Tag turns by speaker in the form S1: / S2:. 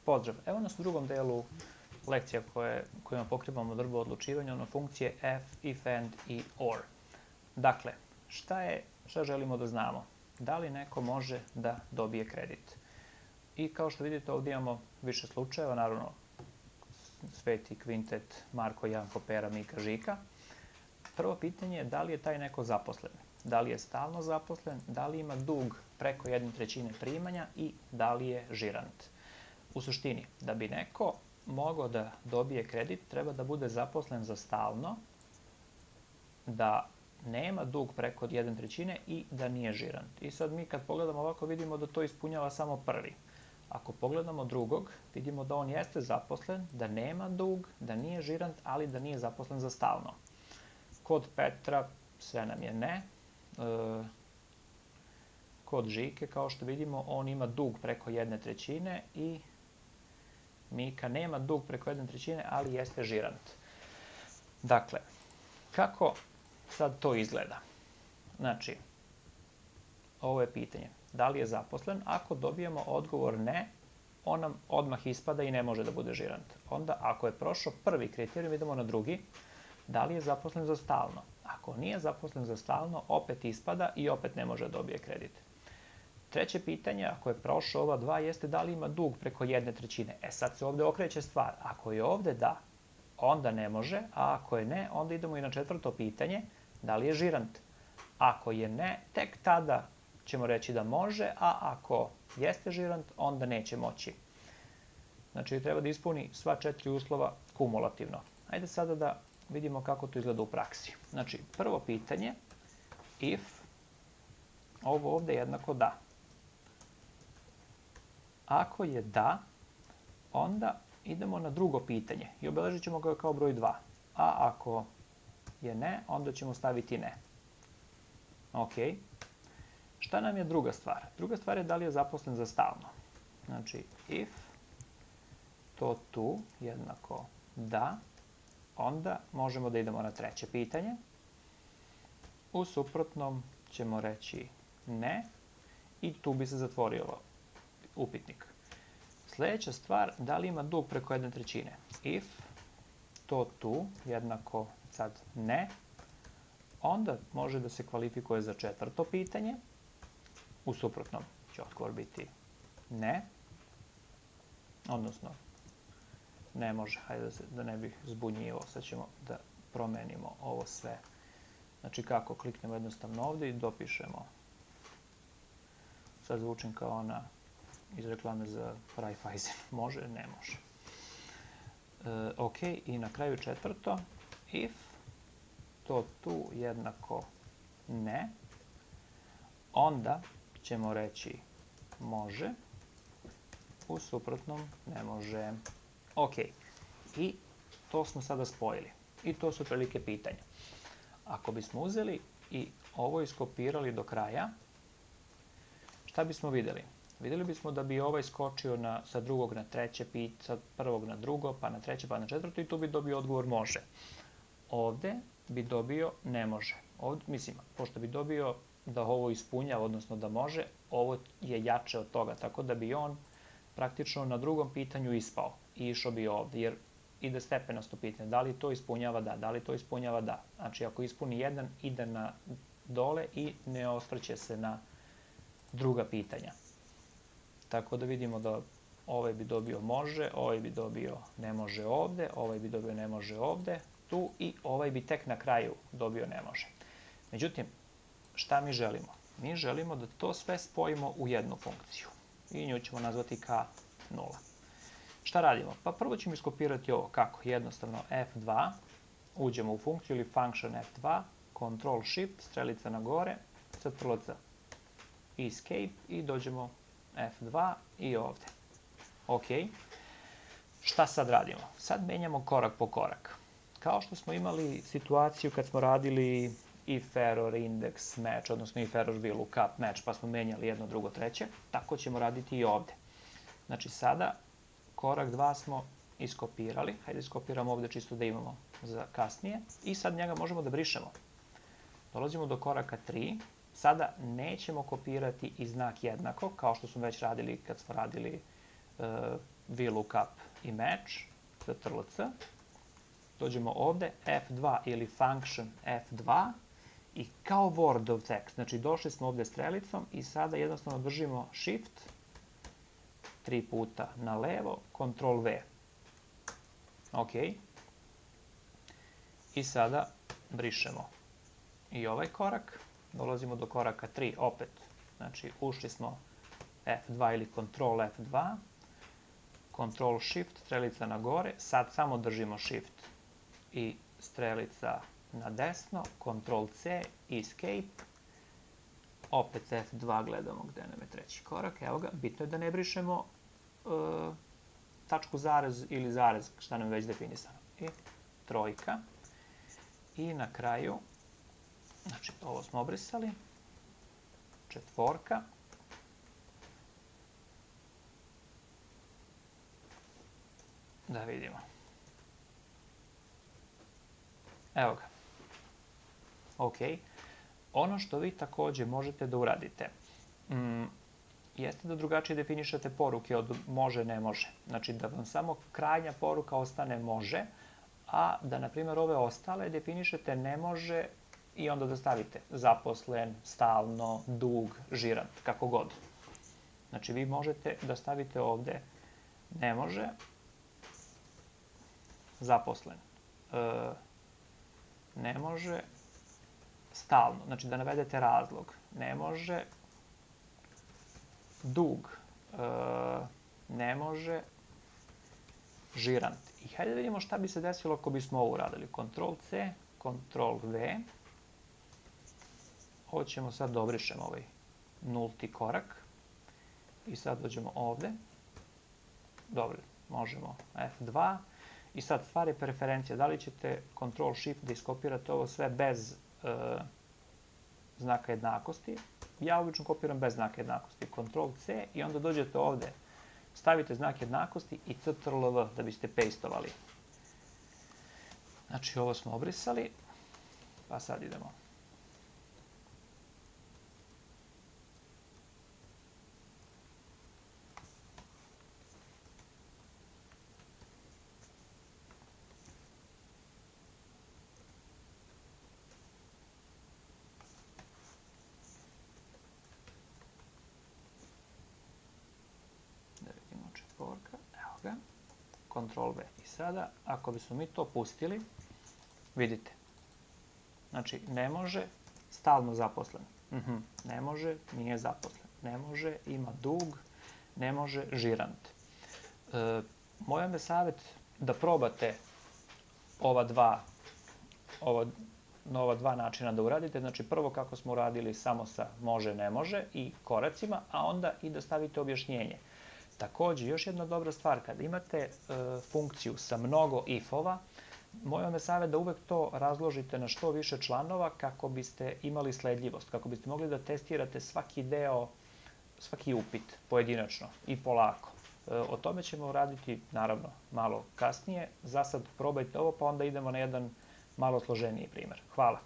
S1: Pozdrav! Evo nas u drugom delu lekcija kojima pokrivamo odredbu odlučivanja, ono funkcije f, if, and i or. Dakle, šta želimo da znamo? Da li neko može da dobije kredit? I kao što vidite ovdje imamo više slučajeva, naravno Sveti, Kvintet, Marko, Janko, Pera, Mika, Žika. Prvo pitanje je da li je taj neko zaposlen? Da li je stalno zaposlen, da li ima dug preko 1/3 primanja i da li je žirant. U suštini, da bi neko mogao da dobije kredit, treba da bude zaposlen za stalno, da nema dug preko 1/3 i da nije žirant. I sad mi kad pogledamo ovako vidimo da to ispunjava samo prvi. Ako pogledamo drugog, vidimo da on jeste zaposlen, da nema dug, da nije žirant, ali da nije zaposlen za stalno. Kod Petra sve nam je ne. Kod Žike, kao što vidimo, on ima dug preko 1/3 i Mika nema dug preko 1/3, ali jeste žirant. Dakle, kako sad to izgleda? Znači, ovo je pitanje. Da li je zaposlen? Ako dobijemo odgovor ne, on nam odmah ispada i ne može da bude žirant. Onda, ako je prošao prvi kriterijum, idemo na drugi. Da li je zaposlen za stalno? Ako nije zaposlen za stalno, opet ispada i opet ne može da dobije kredit. Treće pitanje, ako je prošao ova dva, jeste da li ima dug preko 1/3. Sad se ovde okreće stvar. Ako je ovde da, onda ne može, a ako je ne, onda idemo i na četvrto pitanje, da li je žirant. Ako je ne, tek tada ćemo reći da može, a ako jeste žirant, onda neće moći. Znači, treba da ispuni sva 4 uslova kumulativno. Ajde sada da vidimo kako to izgleda u praksi. Znači, prvo pitanje, if, ovo ovde je jednako da. Ako je da, onda idemo na drugo pitanje i obeležit ćemo ga kao broj 2. A ako je ne, onda ćemo staviti ne. Ok. Šta nam je druga stvar? Druga stvar je da li je zaposlen za stalno. Znači, if to tu jednako da, onda možemo da idemo na treće pitanje. U suprotnom ćemo reći ne i tu bi se zatvorio upitnik. Sljedeća stvar, da li ima dug preko 1/3. If to tu jednako sad ne, onda može da se kvalifikuje za četvrto pitanje. U suprotnom će odgovor biti ne, odnosno ne može, hajde da ne bih zbunjivao, sad ćemo da promenimo ovo sve. Znači kako, kliknemo jednostavno ovdje i dopišemo. Sad zvučim kao ona iz reklame za Raiffeisen. Može, ne može. Ok, i na kraju četvrto, if to tu jednako ne, onda ćemo reći može, u suprotnom ne može. Ok, i to smo sada spojili. I to su otprilike pitanja. Ako bismo uzeli i ovo iskopirali do kraja, šta bismo videli? Videli bismo da bi ovaj skočio sa drugog na treće, sa prvog na drugo, pa na treće, pa na četvrto i tu bi dobio odgovor može. Ovde bi dobio ne može. Mislim, pošto bi dobio da ovo ispunjava, odnosno da može, ovo je jače od toga, tako da bi on praktično na drugom pitanju ispao i išao bi ovde, jer ide stepenasto pitanje. Da li to ispunjava da, da li to ispunjava da. Znači, ako ispuni jedan, ide na dole i ne osvrće se na druga pitanja. Tako da vidimo da ovaj bi dobio može, ovaj bi dobio ne može ovde, ovaj bi dobio ne može ovde, tu i ovaj bi tek na kraju dobio ne može. Međutim, šta mi želimo? Mi želimo da to sve spojimo u jednu funkciju i nju ćemo nazvati k0. Šta radimo? Pa prvo ćemo iskopirati ovo. Kako? Jednostavno F2, uđemo u funkciju ili function F2, Ctrl Shift, strelica na gore, CTRL-C, Escape i dođemo F2 i ovde. Ok. Šta sad radimo? Sad menjamo korak po korak. Kao što smo imali situaciju kad smo radili if error, index, match, odnosno if error, lookup, match, pa smo menjali jedno, drugo, treće, tako ćemo raditi i ovde. Znači sada korak 2 smo iskopirali. Hajde iskopiramo ovde čisto da imamo za kasnije. I sad njega možemo da brišemo. Dolazimo do koraka 3. Sada nećemo kopirati i znak jednako, kao što smo već radili kad smo radili VLOOKUP i match, ctrl-c, dođemo ovde, F2 ili function F2 i kao Wordov tekst, znači došli smo ovde strelicom i sada jednostavno držimo Shift 3 puta na levo, Ctrl V. Ok. I sada brišemo i ovaj korak, dolazimo do koraka 3, opet, znači ušli smo F2 ili Ctrl F2, Ctrl Shift, strelica na gore, sad samo držimo Shift i strelica na desno, Ctrl C, Escape, opet F2 gledamo gde nam je treći korak, evo ga, bitno je da ne brišemo tačku zarez ili zarez, šta nam je već definisano. I trojka. I na kraju, znači ovo smo obrisali, četvorka, da vidimo. Evo ga. Ok. Ono što vi takođe možete da uradite, jeste da drugačije definišete poruke od može, ne može. Znači da vam samo krajnja poruka ostane može, a da, na primjer, ove ostale definišete ne može i onda da stavite zaposlen, stalno, dug, žirant, kako god. Znači vi možete da stavite ovde ne može, zaposlen, ne može, stalno, znači da navedete razlog, ne može, dug, ne može, žirant. I hajde da vidimo šta bi se desilo ako bismo ovo uradili. Ctrl C, Ctrl V. Ovo ćemo sad da obrišemo ovaj nulti korak. I sad dođemo ovde. Dobro, možemo F2. I sad stvar je preferencija. Da li ćete Ctrl Shift da iskopirate ovo sve bez znaka jednakosti. Ja obično kopiram bez znaka jednakosti. Ctrl C i onda dođete ovde. Stavite znak jednakosti i Ctrl-V da biste pastovali. Znači ovo smo obrisali, pa sad idemo. Četvorka, evo ga, Ctrl V. I sada, ako bismo mi to pustili, vidite, znači ne može, stalno zaposlen, ne može, nije zaposlen, ne može, ima dug, ne može, žirant. Moj vam je savjet da probate na ova dva načina da uradite, znači prvo kako smo uradili samo sa može, ne može i koracima, a onda i da stavite objašnjenje. Takođe, još jedna dobra stvar, kada imate funkciju sa mnogo if-ova, moj vam je savjet da uvek to razložite na što više članova kako biste imali sledljivost, kako biste mogli da testirate svaki deo, svaki upit pojedinačno i polako. O tome ćemo raditi, naravno, malo kasnije. Za sad probajte ovo, pa onda idemo na jedan malo složeniji primer. Hvala.